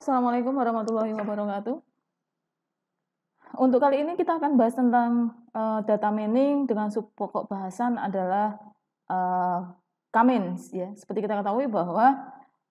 Assalamualaikum warahmatullahi wabarakatuh. Untuk kali ini kita akan bahas tentang data mining dengan pokok bahasan adalah K-means ya. Seperti kita ketahui bahwa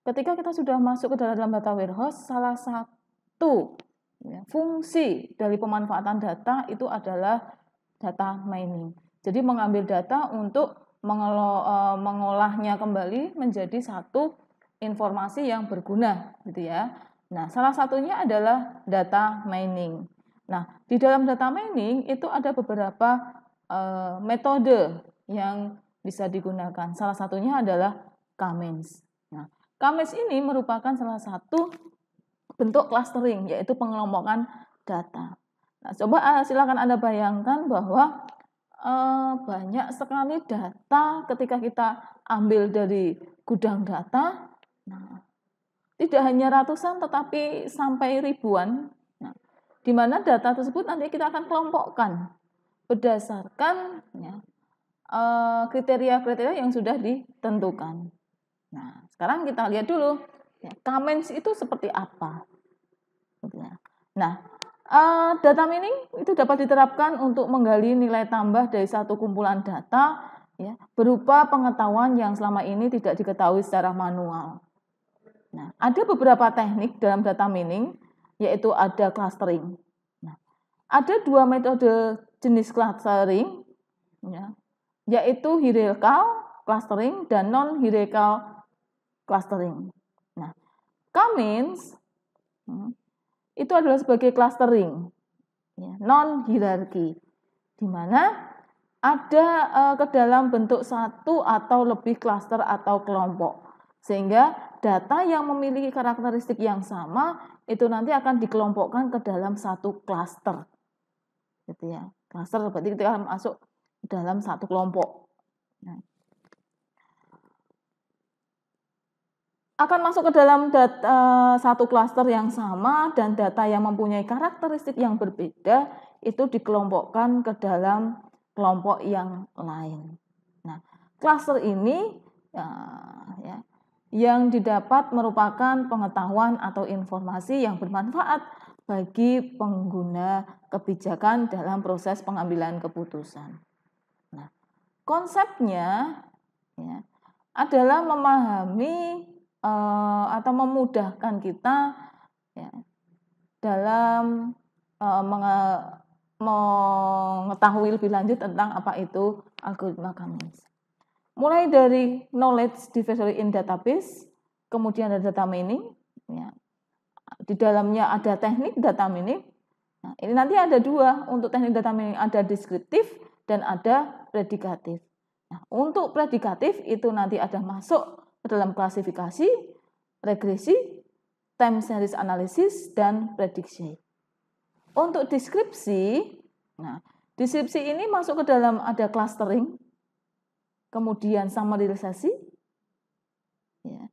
ketika kita sudah masuk ke dalam data warehouse, salah satu ya, fungsi dari pemanfaatan data itu adalah data mining. Jadi mengambil data untuk mengolahnya kembali menjadi satu informasi yang berguna gitu ya. Nah, salah satunya adalah data mining. Nah, di dalam data mining itu ada beberapa metode yang bisa digunakan. Salah satunya adalah K-means. Nah, K-means ini merupakan salah satu bentuk clustering, yaitu pengelompokan data. Nah, coba silakan Anda bayangkan bahwa banyak sekali data ketika kita ambil dari gudang data. Nah, tidak hanya ratusan tetapi sampai ribuan. Nah, di mana data tersebut nanti kita akan kelompokkan berdasarkan ya, kriteria-kriteria yang sudah ditentukan. Nah, sekarang kita lihat dulu ya, K-means itu seperti apa. Nah, data mining itu dapat diterapkan untuk menggali nilai tambah dari satu kumpulan data ya, berupa pengetahuan yang selama ini tidak diketahui secara manual. Nah, ada beberapa teknik dalam data mining, yaitu ada clustering. Nah, ada dua metode jenis clustering, ya, yaitu hierarchical clustering dan non-hierarchical clustering. Nah, K-means itu adalah sebagai clustering, ya, non-hierarki, di mana ada ke dalam bentuk satu atau lebih cluster atau kelompok. Sehingga data yang memiliki karakteristik yang sama itu nanti akan dikelompokkan ke dalam satu cluster. Gitu ya. Cluster berarti kita masuk dalam satu kelompok. Nah, akan masuk ke dalam satu cluster yang sama dan data yang mempunyai karakteristik yang berbeda itu dikelompokkan ke dalam kelompok yang lain. Nah, cluster ini ya, yang didapat merupakan pengetahuan atau informasi yang bermanfaat bagi pengguna kebijakan dalam proses pengambilan keputusan. Nah, konsepnya ya, adalah memahami atau memudahkan kita ya, dalam mengetahui lebih lanjut tentang apa itu algoritma K-means. Mulai dari knowledge diversity in database, kemudian ada data mining, ya. Di dalamnya ada teknik data mining. Nah, ini nanti ada dua untuk teknik data mining, ada deskriptif dan ada predikatif. Nah, untuk predikatif itu nanti ada masuk ke dalam klasifikasi, regresi, time series analysis, dan prediksi. Untuk deskripsi, nah, deskripsi ini masuk ke dalam ada clustering, kemudian summarization, ya,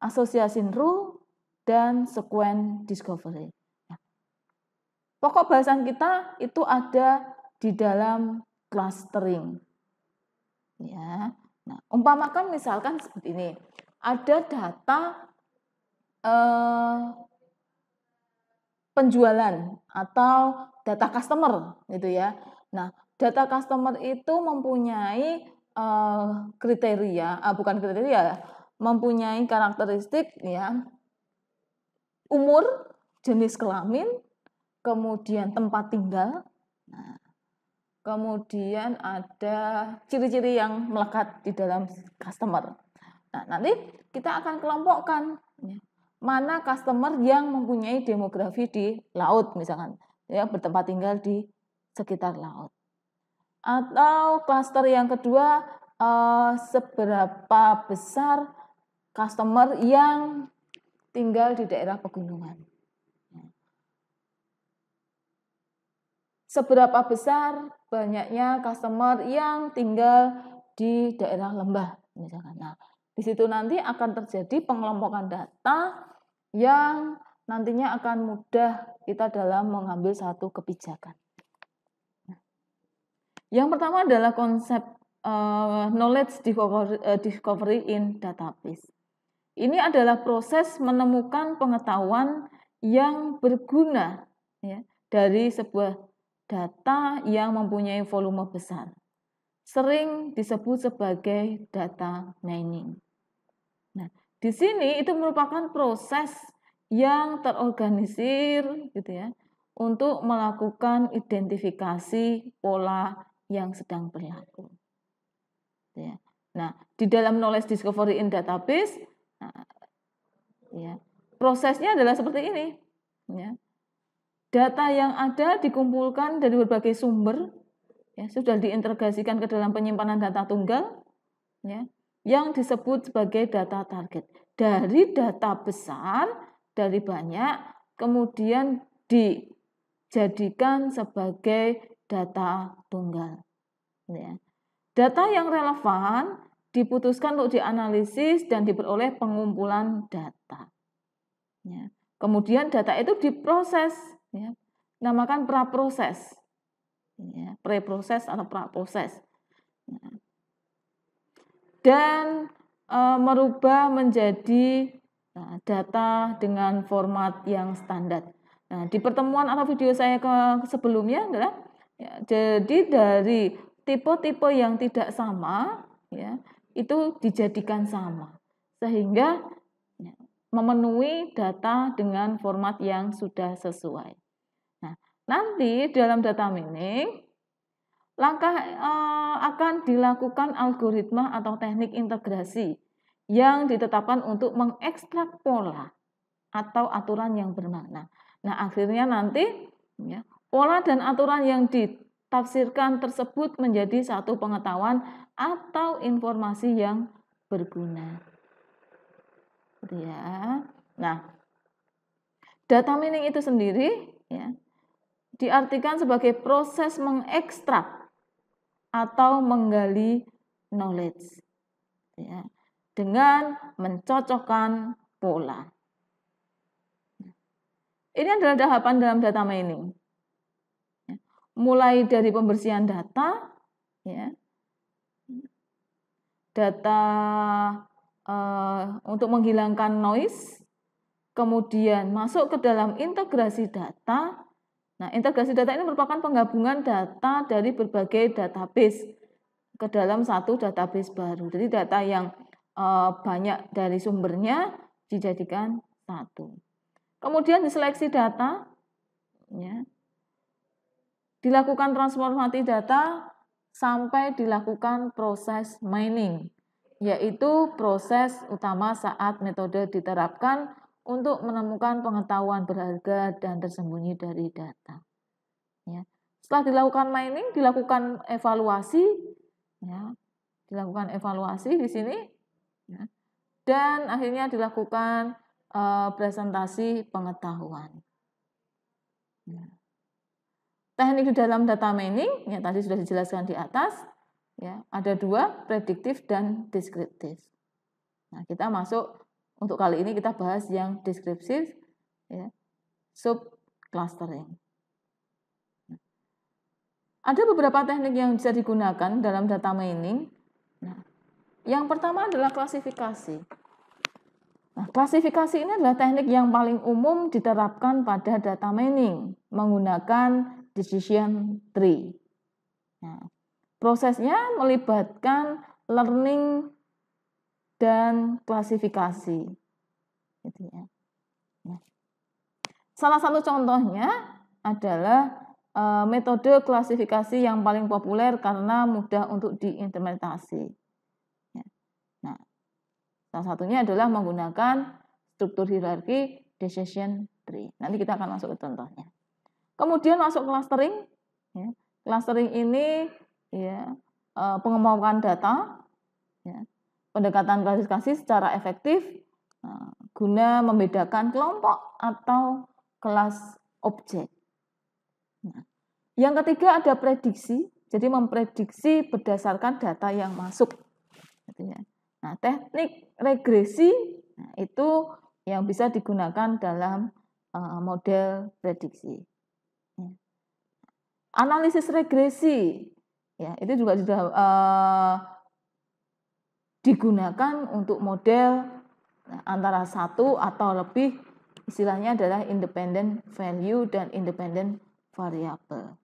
association rule, dan sequence discovery. Nah, pokok bahasan kita itu ada di dalam clustering. Ya. Nah, umpamakan misalkan seperti ini, ada data penjualan atau data customer, gitu ya. Nah, data customer itu mempunyai kriteria, bukan kriteria, mempunyai karakteristik ya, umur, jenis kelamin, kemudian tempat tinggal, nah, kemudian ada ciri-ciri yang melekat di dalam customer. Nah, nanti kita akan kelompokkan ya, mana customer yang mempunyai demografi di laut misalkan, ya, bertempat tinggal di sekitar laut. Atau klaster yang kedua, seberapa besar customer yang tinggal di daerah pegunungan. Seberapa besar banyaknya customer yang tinggal di daerah lembah misalkan. Nah, di situ nanti akan terjadi pengelompokan data yang nantinya akan mudah kita dalam mengambil satu kebijakan. Yang pertama adalah konsep knowledge discovery in database. Ini adalah proses menemukan pengetahuan yang berguna ya, dari sebuah data yang mempunyai volume besar. Sering disebut sebagai data mining. Nah, di sini itu merupakan proses yang terorganisir gitu ya, untuk melakukan identifikasi pola yang sedang berlaku. Ya. Nah, di dalam knowledge discovery in database, nah, ya, prosesnya adalah seperti ini. Ya. Data yang ada dikumpulkan dari berbagai sumber, ya, sudah diintegrasikan ke dalam penyimpanan data tunggal, ya, yang disebut sebagai data target. Dari data besar, dari banyak, kemudian dijadikan sebagai data tunggal. Ya. Data yang relevan diputuskan untuk dianalisis dan diperoleh pengumpulan data. Ya. Kemudian data itu diproses, ya, namakan praproses, ya, preproses atau praproses, ya, dan merubah menjadi data dengan format yang standar. Nah, di pertemuan atau video saya sebelumnya adalah ya, jadi dari tipe-tipe yang tidak sama, ya, itu dijadikan sama sehingga ya, memenuhi data dengan format yang sudah sesuai. Nah, nanti dalam data mining langkah akan dilakukan algoritma atau teknik integrasi yang ditetapkan untuk mengekstrak pola atau aturan yang bermakna. Nah, akhirnya nanti ya, pola dan aturan yang ditafsirkan tersebut menjadi satu pengetahuan atau informasi yang berguna. Ya. Nah, data mining itu sendiri ya, diartikan sebagai proses mengekstrak atau menggali knowledge ya, dengan mencocokkan pola. Ini adalah tahapan dalam data mining. Mulai dari pembersihan data, ya, data untuk menghilangkan noise, kemudian masuk ke dalam integrasi data. Nah, integrasi data ini merupakan penggabungan data dari berbagai database ke dalam satu database baru. Jadi data yang banyak dari sumbernya dijadikan satu. Kemudian diseleksi data, ya, dilakukan transformasi data sampai dilakukan proses mining, yaitu proses utama saat metode diterapkan untuk menemukan pengetahuan berharga dan tersembunyi dari data. Ya. Setelah dilakukan mining, dilakukan evaluasi, ya, dilakukan evaluasi di sini, ya, dan akhirnya dilakukan presentasi pengetahuan. Ya. Teknik di dalam data mining, ya tadi sudah dijelaskan di atas, ya ada dua, prediktif dan deskriptif. Nah, kita masuk untuk kali ini kita bahas yang deskriptif, ya, sub clustering. Nah, ada beberapa teknik yang bisa digunakan dalam data mining. Nah, yang pertama adalah klasifikasi. Nah, klasifikasi ini adalah teknik yang paling umum diterapkan pada data mining menggunakan decision tree. Nah, prosesnya melibatkan learning dan klasifikasi. Gitu ya. Nah, salah satu contohnya adalah metode klasifikasi yang paling populer karena mudah untuk diimplementasi. Ya. Nah, salah satunya adalah menggunakan struktur hierarki decision tree. Nanti kita akan masuk ke contohnya. Kemudian masuk clustering. Ya. Clustering ini ya, pengembangan data, ya, pendekatan klasifikasi secara efektif guna membedakan kelompok atau kelas objek. Nah, yang ketiga ada prediksi, jadi memprediksi berdasarkan data yang masuk. Nah, teknik regresi itu yang bisa digunakan dalam model prediksi. Analisis regresi, ya itu juga sudah digunakan untuk model antara satu atau lebih istilahnya adalah independent value dan independent variable.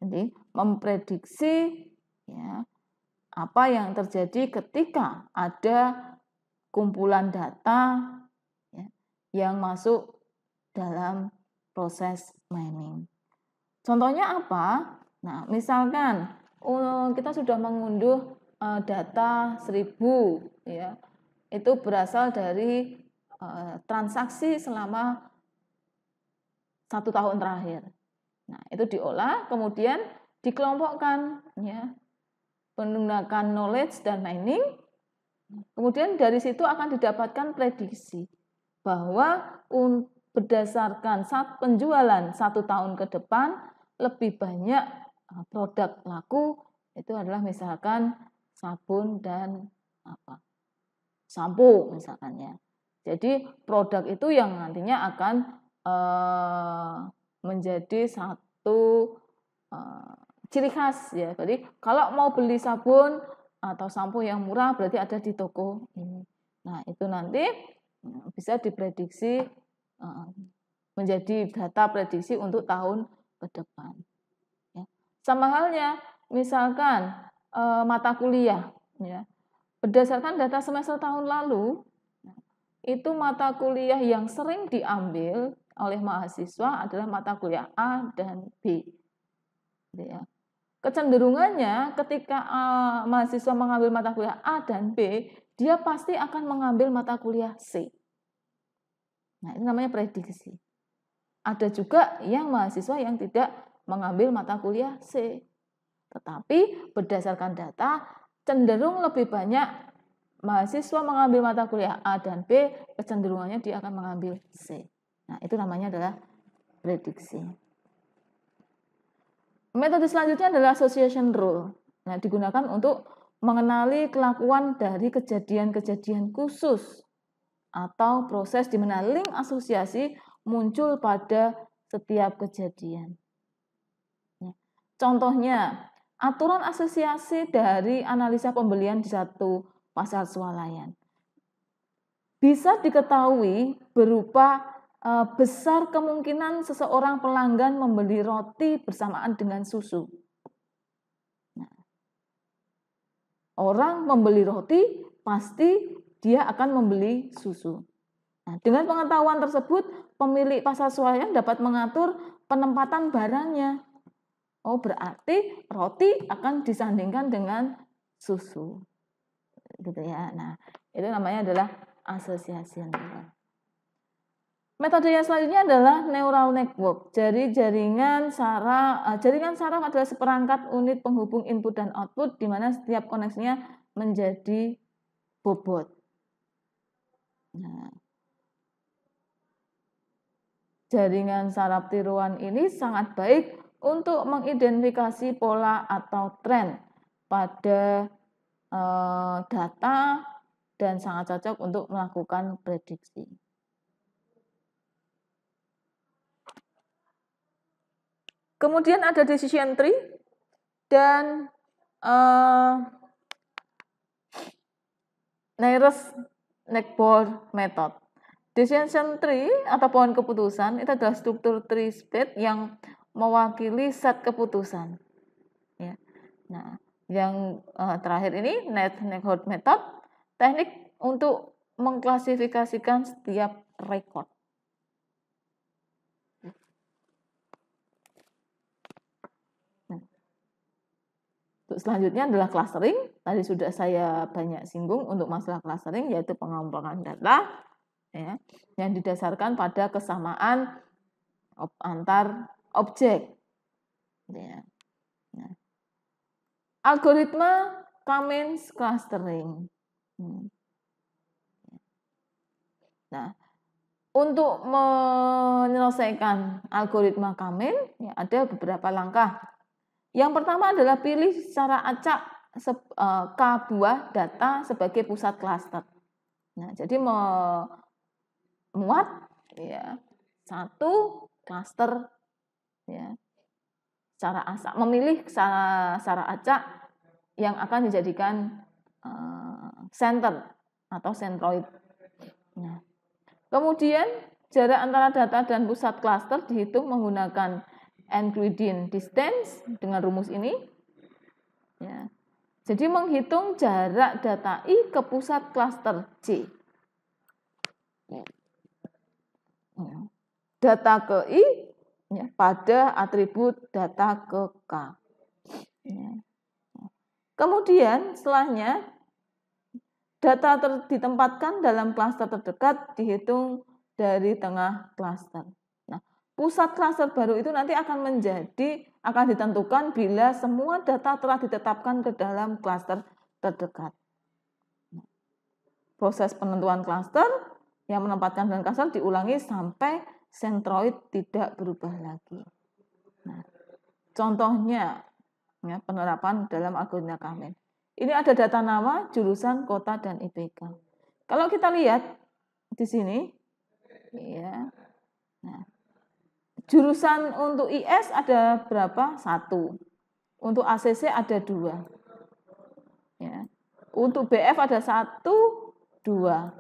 Jadi memprediksi ya apa yang terjadi ketika ada kumpulan data ya, yang masuk dalam proses mining. Contohnya apa? Nah, misalkan kita sudah mengunduh data 1000 ya. Itu berasal dari transaksi selama 1 tahun terakhir. Nah, itu diolah, kemudian dikelompokkan ya, menggunakan knowledge dan mining. Kemudian dari situ akan didapatkan prediksi bahwa berdasarkan penjualan 1 tahun ke depan lebih banyak produk laku itu adalah misalkan sabun dan sampo misalkan ya. Jadi produk itu yang nantinya akan menjadi satu ciri khas ya. Jadi kalau mau beli sabun atau sampo yang murah berarti ada di toko ini. Nah, itu nanti bisa diprediksi menjadi data prediksi untuk tahun ke depan. Ya. Sama halnya misalkan mata kuliah ya. Berdasarkan data semester tahun lalu, itu mata kuliah yang sering diambil oleh mahasiswa adalah mata kuliah A dan B. Ya. Kecenderungannya ketika mahasiswa mengambil mata kuliah A dan B, dia pasti akan mengambil mata kuliah C. Nah, ini namanya prediksi. Ada juga yang mahasiswa yang tidak mengambil mata kuliah C. Tetapi berdasarkan data, cenderung lebih banyak mahasiswa mengambil mata kuliah A dan B, kecenderungannya dia akan mengambil C. Nah, itu namanya adalah prediksi. Metode selanjutnya adalah association rule. Nah, digunakan untuk mengenali kelakuan dari kejadian-kejadian khusus atau proses di mana link asosiasi muncul pada setiap kejadian. Contohnya, aturan asosiasi dari analisa pembelian di satu pasar swalayan bisa diketahui berupa besar kemungkinan seseorang pelanggan membeli roti bersamaan dengan susu. Nah, orang membeli roti pasti dia akan membeli susu. Nah, dengan pengetahuan tersebut, pemilik pasar swalayan dapat mengatur penempatan barangnya. Oh, berarti roti akan disandingkan dengan susu. Gitu ya. Nah, itu namanya adalah asosiasi neural. Metode yang selanjutnya adalah neural network. Jadi jaringan saraf adalah seperangkat unit penghubung input dan output di mana setiap koneksinya menjadi bobot. Nah, jaringan saraf tiruan ini sangat baik untuk mengidentifikasi pola atau tren pada data dan sangat cocok untuk melakukan prediksi. Kemudian ada decision tree dan nearest neighbor method. Decision tree atau pohon keputusan itu adalah struktur tree split yang mewakili set keputusan. Ya. Nah, yang terakhir ini neighborhood method, teknik untuk mengklasifikasikan setiap rekod. Selanjutnya adalah clustering. Tadi sudah saya banyak singgung untuk masalah clustering, yaitu pengumpulan data ya, yang didasarkan pada kesamaan antar objek. Ya. Nah. Algoritma Kamens clustering. Nah, untuk menyelesaikan algoritma Kamens ya, ada beberapa langkah. Yang pertama adalah pilih secara acak K buah data sebagai pusat klaster. Nah, jadi memuat ya satu klaster ya secara acak, memilih secara acak yang akan dijadikan center atau centroid. Nah, kemudian jarak antara data dan pusat klaster dihitung menggunakan Euclidean distance dengan rumus ini. Ya. Jadi menghitung jarak data I ke pusat klaster J. Data ke I ya, pada atribut data ke K. Ya. Kemudian setelahnya data ditempatkan dalam klaster terdekat dihitung dari tengah klaster. Nah, pusat klaster baru itu nanti akan ditentukan bila semua data telah ditetapkan ke dalam klaster terdekat. Proses penentuan klaster yang menempatkan dalam klaster diulangi sampai sentroid tidak berubah lagi. Nah, contohnya ya, penerapan dalam algoritma Kamen. Ini ada data nama, jurusan, kota, dan IPK. Kalau kita lihat di sini, ya, nah, jurusan untuk IS ada berapa? 1. Untuk ACC ada 2. Ya. Untuk BF ada 1, 2.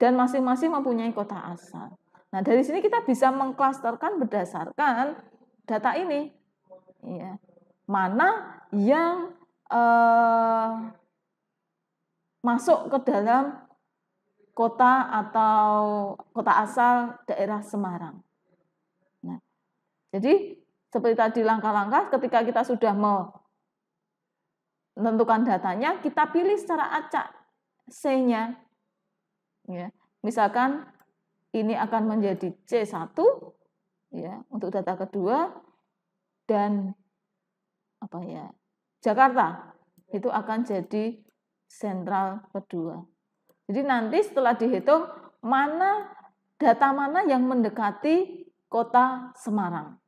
Dan masing-masing mempunyai kota asal. Nah, dari sini kita bisa mengklasterkan berdasarkan data ini. Ya. Mana yang masuk ke dalam kota atau kota asal daerah Semarang. Nah, jadi seperti tadi langkah-langkah ketika kita sudah menentukan datanya, kita pilih secara acak C-nya. Ya, misalkan ini akan menjadi C1 ya, untuk data kedua dan Jakarta itu akan jadi sentral kedua. Jadi nanti setelah dihitung data mana yang mendekati kota Semarang.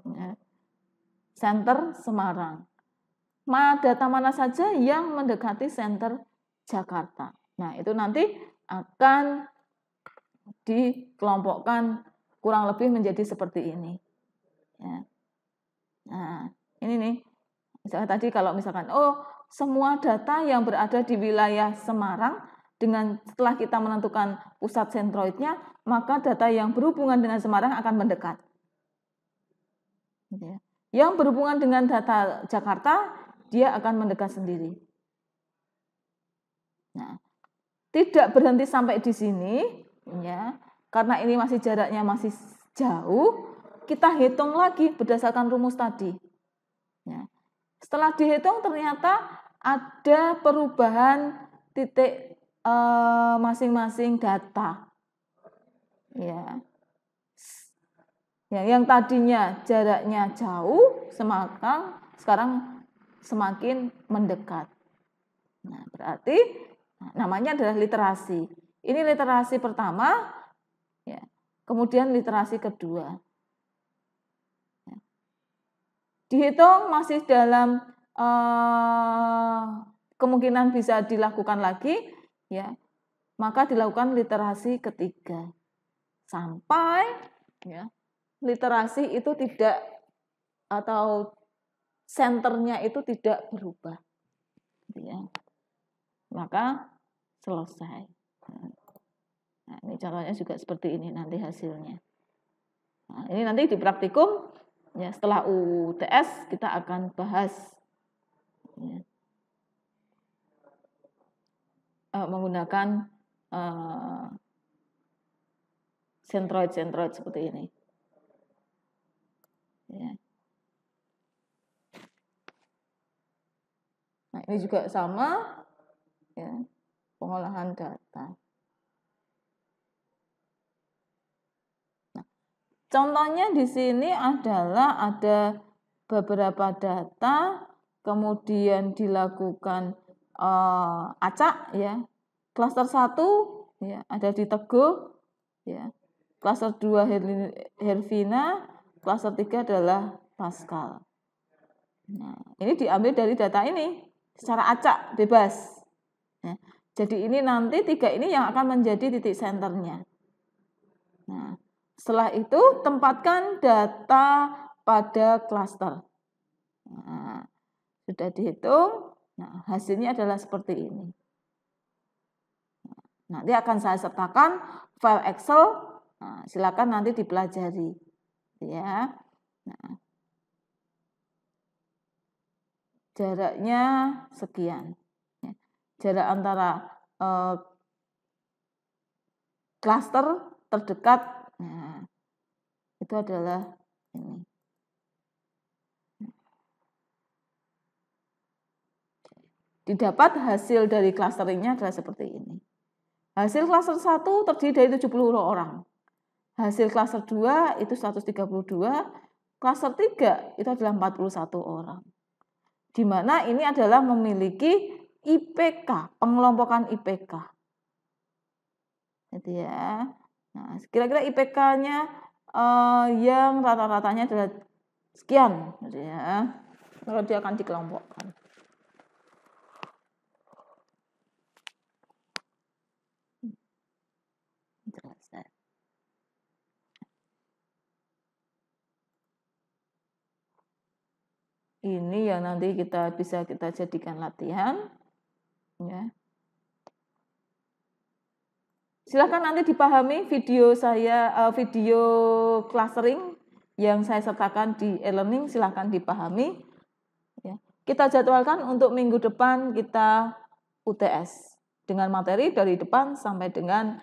Ya. Center Semarang. Data mana saja yang mendekati center Jakarta. Nah, itu nanti akan dikelompokkan kurang lebih menjadi seperti ini. Ya. Nah, ini nih. Misalnya tadi kalau misalkan, semua data yang berada di wilayah Semarang, setelah kita menentukan pusat sentroidnya, maka data yang berhubungan dengan Semarang akan mendekat. Yang berhubungan dengan data Jakarta, dia akan mendekat sendiri. Nah, tidak berhenti sampai di sini, ya, karena ini jaraknya masih jauh, kita hitung lagi berdasarkan rumus tadi. Ya. Setelah dihitung ternyata ada perubahan titik masing-masing data. Ya. Ya, yang tadinya jaraknya jauh, sekarang semakin mendekat. Nah, berarti namanya adalah literasi. Ini literasi pertama, ya. Kemudian literasi kedua. Dihitung masih dalam kemungkinan bisa dilakukan lagi, ya, maka dilakukan literasi ketiga sampai ya, literasi itu tidak atau senternya itu tidak berubah, ya, maka selesai. Nah, ini contohnya juga seperti ini nanti hasilnya. Nah, ini nanti di praktikum. Ya, setelah UTS kita akan bahas ya, menggunakan sentroid seperti ini. Ya. Nah, ini juga sama, ya, pengolahan data. Nah, contohnya di sini adalah ada beberapa data, kemudian dilakukan acak, ya. Klaster 1 ya, ada di Teguh, ya. Klaster 2 Hervina, klaster 3 adalah Pascal. Nah, ini diambil dari data ini secara acak, bebas. Ya. Jadi ini nanti 3 ini yang akan menjadi titik senternya. Nah, setelah itu tempatkan data pada klaster. Nah, sudah dihitung, nah, hasilnya adalah seperti ini. Nanti akan saya sertakan file Excel, nah, silakan nanti dipelajari, ya. Nah, jaraknya sekian, jarak antara klaster terdekat, nah, itu adalah ini. Didapat hasil dari clusteringnya adalah seperti ini. Hasil cluster 1 terdiri dari 70 orang. Hasil cluster 2 itu 132, cluster 3 itu adalah 41 orang. Di mana ini adalah memiliki IPK, pengelompokan IPK. Gitu ya. Nah, kira-kira IPK-nya yang rata-ratanya adalah sekian, gitu ya. Lalu dia akan dikelompokkan. Ini yang nanti bisa kita jadikan latihan, ya. Silahkan nanti dipahami video saya, video clustering yang saya sertakan di e-learning, silahkan dipahami. Ya. Kita jadwalkan untuk minggu depan kita UTS dengan materi dari depan sampai dengan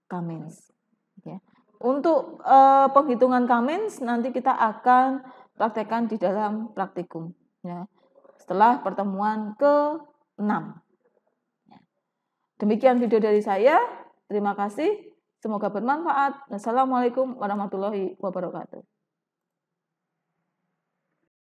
Kamins. Ya. Untuk penghitungan Kamins nanti kita akan praktekkan di dalam praktikum. Ya. Setelah pertemuan ke-6. Ya. Demikian video dari saya. Terima kasih. Semoga bermanfaat. Wassalamualaikum warahmatullahi wabarakatuh.